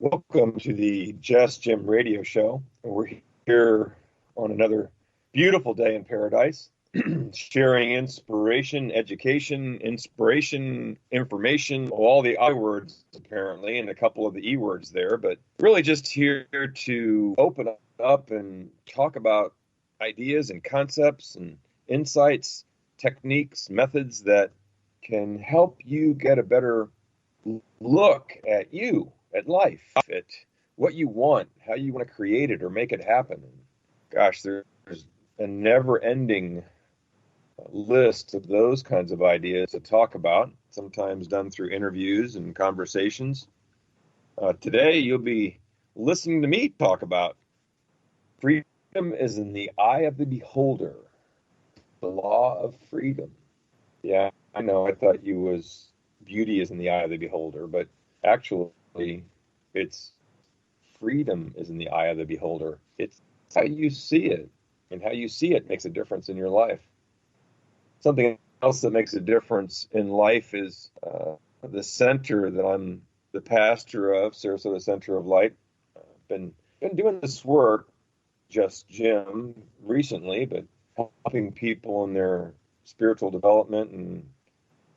Welcome to the Just Jim radio show. We're here on another beautiful day in paradise, sharing inspiration, information, all the I words apparently, and a couple of the E words there, but really just here to open up and talk about ideas and concepts and insights, techniques, methods that can help you get a better look at you, at life, at what you want, how you want to create it or make it happen. And gosh, there's a never-ending list of those kinds of ideas to talk about, sometimes done through interviews and conversations. Today, you'll be listening to me talk about freedom is in the eye of the beholder, the law of freedom. Yeah, I know. I thought you was beauty is in the eye of the beholder, but actually, it's freedom is in the eye of the beholder. It's how you see it, and how you see it makes a difference in your life. Something else that makes a difference in life is the center that I'm the pastor of, Sarasota Center of Light. Been doing this work, just Jim, recently, but helping people in their spiritual development and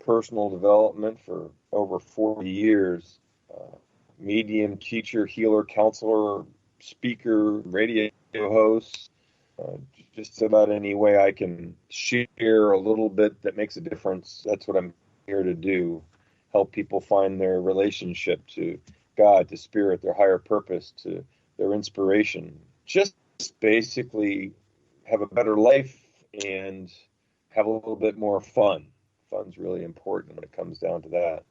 personal development for over 40 years. Medium, teacher, healer, counselor, speaker, radio host, just about any way I can share a little bit that makes a difference. That's what I'm here to do. Help people find their relationship to God, to spirit, their higher purpose, to their inspiration. Just basically have a better life and have a little bit more fun. Fun's really important when it comes down to that.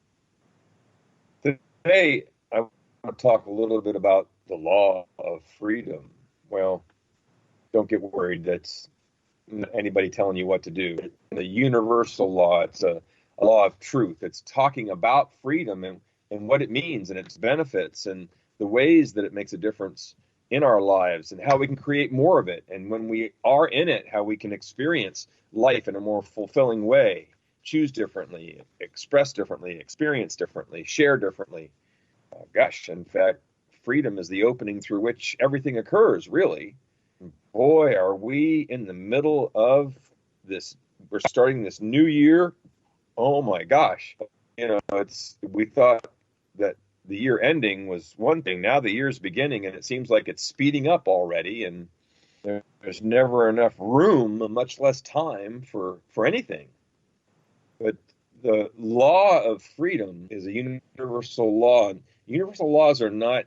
Today, I want to talk a little bit about the law of freedom. Well, don't get worried. That's not anybody telling you what to do. The universal law, it's a law of truth. It's talking about freedom and what it means and its benefits and the ways that it makes a difference in our lives and how we can create more of it. And when we are in it, how we can experience life in a more fulfilling way, choose differently, express differently, experience differently, share differently. Gosh, in fact, freedom is the opening through which everything occurs, really. Boy, are we in the middle of this. We're starting this new year. Oh my gosh. We thought that the year ending was one thing. Now the year's beginning, and it seems like it's speeding up already, and there's never enough room, much less time for anything. But the law of freedom is a universal law. Universal laws are not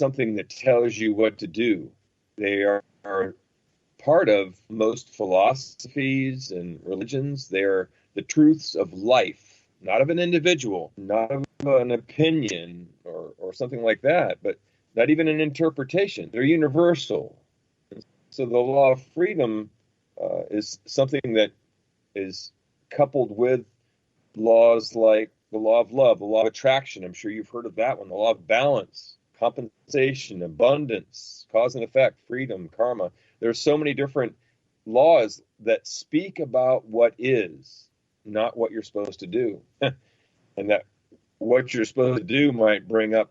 something that tells you what to do. They are part of most philosophies and religions. They're the truths of life, not of an individual, not of an opinion or something like that, but not even an interpretation. They're universal. So the law of freedom is something that is coupled with laws like the law of love, the law of attraction. I'm sure you've heard of that one. The law of balance, compensation, abundance, cause and effect, freedom, karma. There's so many different laws that speak about what is, not what you're supposed to do. And that what you're supposed to do might bring up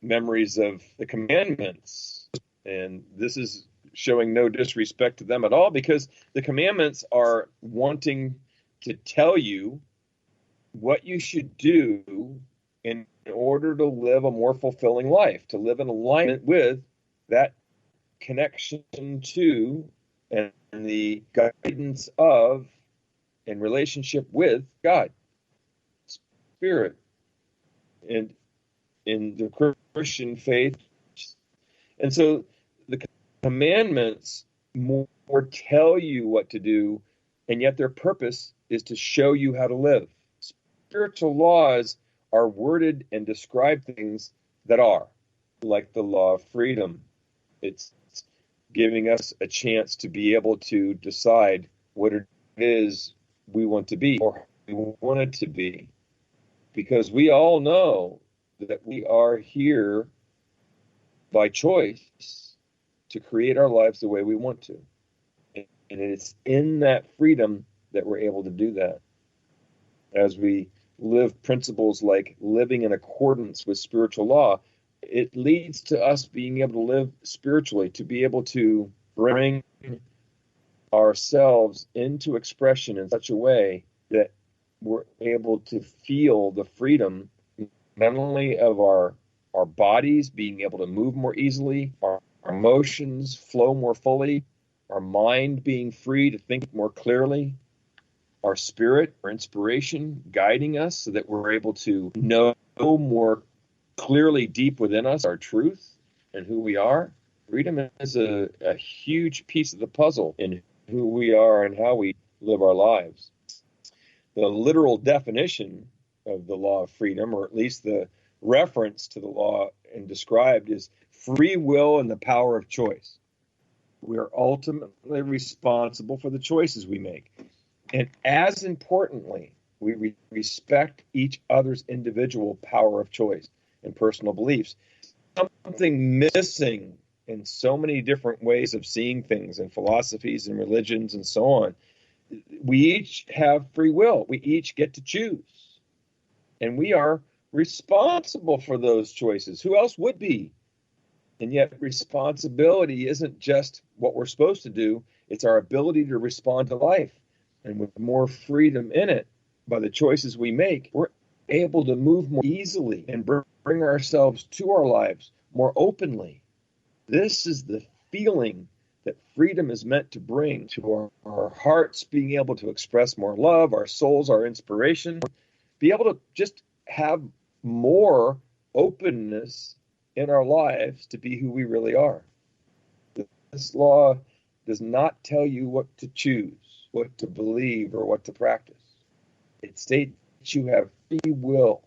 memories of the commandments. And this is showing no disrespect to them at all, because the commandments are wanting to tell you what you should do in order to live a more fulfilling life, to live in alignment with that connection to and the guidance of and relationship with God, Spirit, and in the Christian faith. And so the commandments more tell you what to do, and yet their purpose is to show you how to live. Spiritual laws are worded and describe things that are, like the law of freedom. It's giving us a chance to be able to decide what it is we want to be or we want it to be. Because we all know that we are here by choice to create our lives the way we want to. And it's in that freedom that we're able to do that. As we live principles like living in accordance with spiritual law, it leads to us being able to live spiritually, to be able to bring ourselves into expression in such a way that we're able to feel the freedom not only of our bodies being able to move more easily, our emotions flow more fully, our mind being free to think more clearly, our spirit, our inspiration guiding us so that we're able to know more clearly deep within us our truth and who we are. Freedom is a huge piece of the puzzle in who we are and how we live our lives. The literal definition of the law of freedom, or at least the reference to the law and described, is free will and the power of choice. We are ultimately responsible for the choices we make. And as importantly, we respect each other's individual power of choice and personal beliefs. Something missing in so many different ways of seeing things and philosophies and religions and so on. We each have free will. We each get to choose. And we are responsible for those choices. Who else would be? And yet responsibility isn't just what we're supposed to do. It's our ability to respond to life. And with more freedom in it, by the choices we make, we're able to move more easily and bring ourselves to our lives more openly. This is the feeling that freedom is meant to bring to our hearts, being able to express more love, our souls, our inspiration, be able to just have more openness in our lives to be who we really are. This law does not tell you what to choose, what to believe, or what to practice. It states you have free will,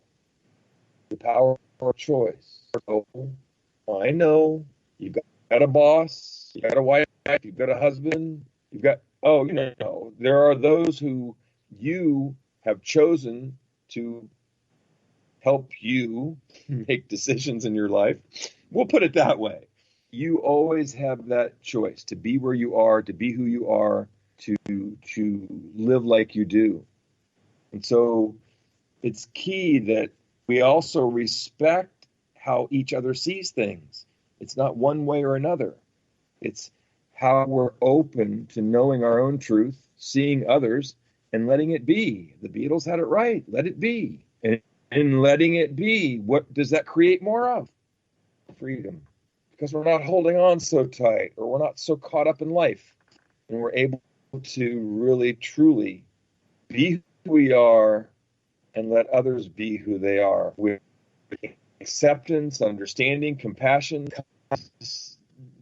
the power of choice. So, I know you've got a boss, you've got a wife, you've got a husband, you've got, there are those who you have chosen to help you make decisions in your life. We'll put it that way. You always have that choice to be where you are, to be who you are, to live like you do. And so it's key that we also respect how each other sees things. It's not one way or another. It's how we're open to knowing our own truth, seeing others, and letting it be. The Beatles had it right. Let it be. And in letting it be, what does that create more of? Freedom. Because we're not holding on so tight, or we're not so caught up in life. And we're able to really, truly be who we are and let others be who they are with acceptance, understanding, compassion.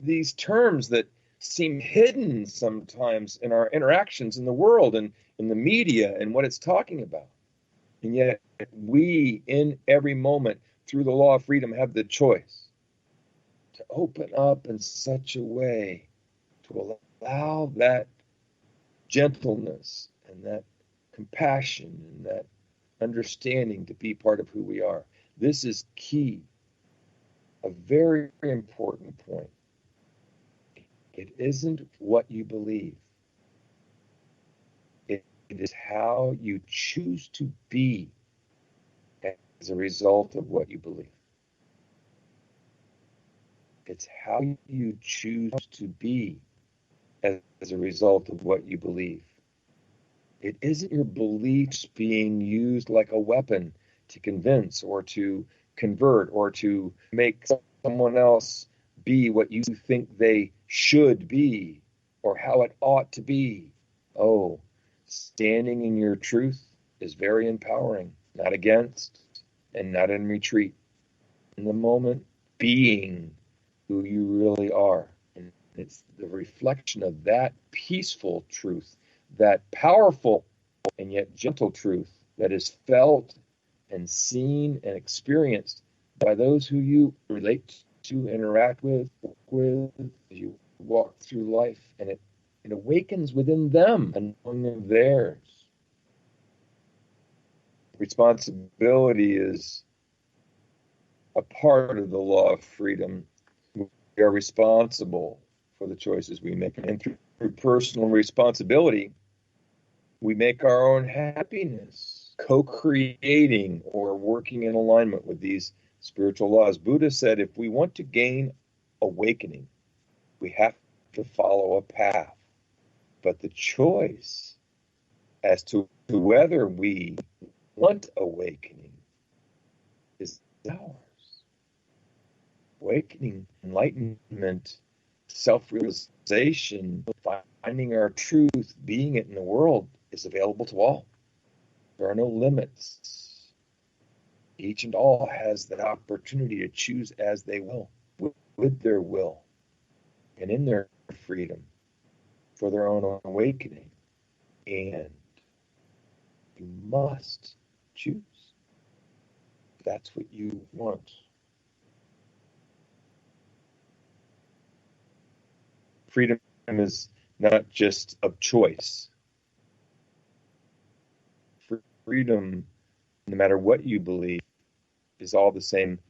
These terms that seem hidden sometimes in our interactions in the world and in the media and what it's talking about. And yet we, in every moment, through the law of freedom, have the choice to open up in such a way to allow that gentleness and that compassion and that understanding to be part of who we are. This is key, a very, very important point. It isn't what you believe. It is how you choose to be as a result of what you believe. It's how you choose to be as a result of what you believe. It isn't your beliefs being used like a weapon to convince or to convert or to make someone else be what you think they should be or how it ought to be. Oh, standing in your truth is very empowering, not against and not in retreat. In the moment, being who you really are. And it's the reflection of that peaceful truth, that powerful and yet gentle truth that is felt and seen and experienced by those who you relate to, interact with, as you walk through life. And it awakens within them a knowing of theirs. Responsibility is a part of the law of freedom. We are responsible for the choices we make. And through personal responsibility, we make our own happiness co-creating or working in alignment with these spiritual laws. Buddha said if we want to gain awakening, we have to follow a path. But the choice as to whether we want awakening is ours. Awakening, enlightenment, self-realization, finding our truth, being it in the world is available to all. There are no limits. Each and all has the opportunity to choose as they will, with their will, and in their freedom for their own awakening. And you must choose. That's what you want. Freedom is not just of choice. Freedom, no matter what you believe, is all the same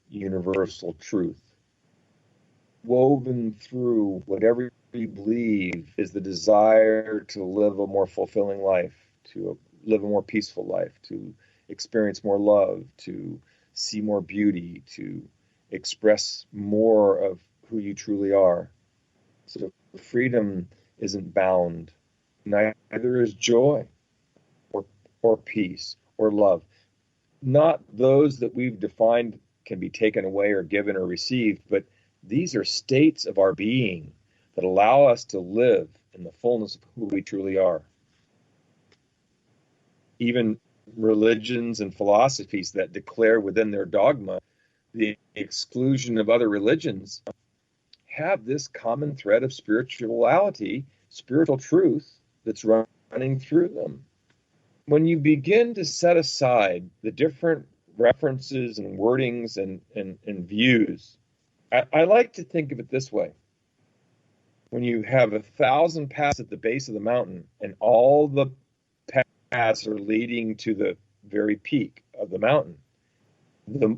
universal truth. Woven through whatever you believe is the desire to live a more fulfilling life, to live a more peaceful life, to experience more love, to see more beauty, to express more of who you truly are. So freedom isn't bound. Neither is joy or peace or love. Not those that we've defined can be taken away or given or received, but these are states of our being that allow us to live in the fullness of who we truly are. Even religions and philosophies that declare within their dogma the exclusion of other religions have this common thread of spirituality, spiritual truth that's running through them. When you begin to set aside the different references and wordings and views, I like to think of it this way. When you have 1,000 paths at the base of the mountain and all the paths are leading to the very peak of the mountain, the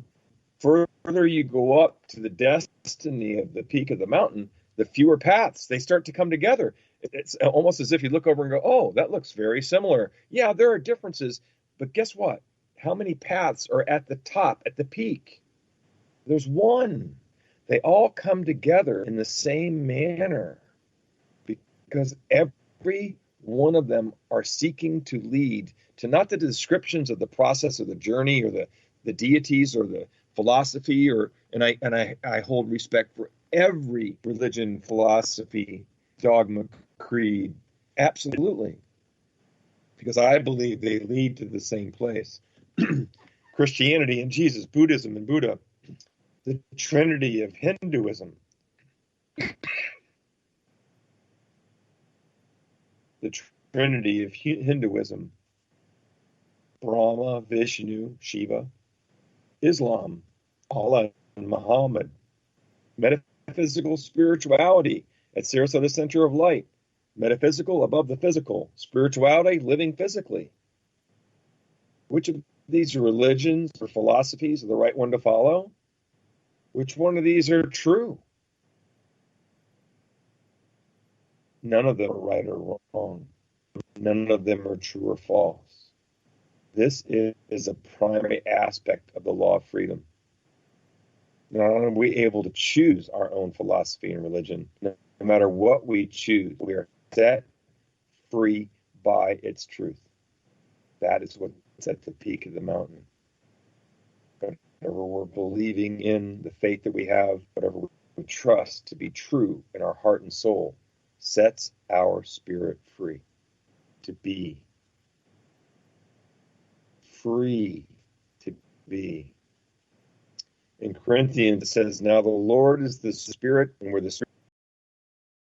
further you go up to the destiny of the peak of the mountain, the fewer paths, they start to come together. It's almost as if you look over and go, oh, that looks very similar. Yeah, there are differences, but guess what? How many paths are at the top, at the peak? There's one. They all come together in the same manner because every one of them are seeking to lead to not the descriptions of the process or the journey or the deities or the philosophy and I hold respect for every religion, philosophy, dogma, creed, absolutely, because I believe they lead to the same place. Christianity and Jesus, Buddhism and Buddha, the Trinity of Hinduism, the Trinity of Hinduism, Brahma, Vishnu, Shiva, Islam, Allah and Muhammad, metaphysical spirituality at Sarasota Center of Light, metaphysical above the physical, spirituality living physically. Which of these religions or philosophies are the right one to follow? Which one of these are true? None of them are right or wrong. None of them are true or false. This is a primary aspect of the law of freedom. Not only are we able to choose our own philosophy and religion, no matter what we choose, we are set free by its truth. That is what's at the peak of the mountain. Whatever we're believing in, the faith that we have, whatever we trust to be true in our heart and soul, sets our spirit free to be. Free to be. In Corinthians, it says, now the Lord is the Spirit, and where the Spirit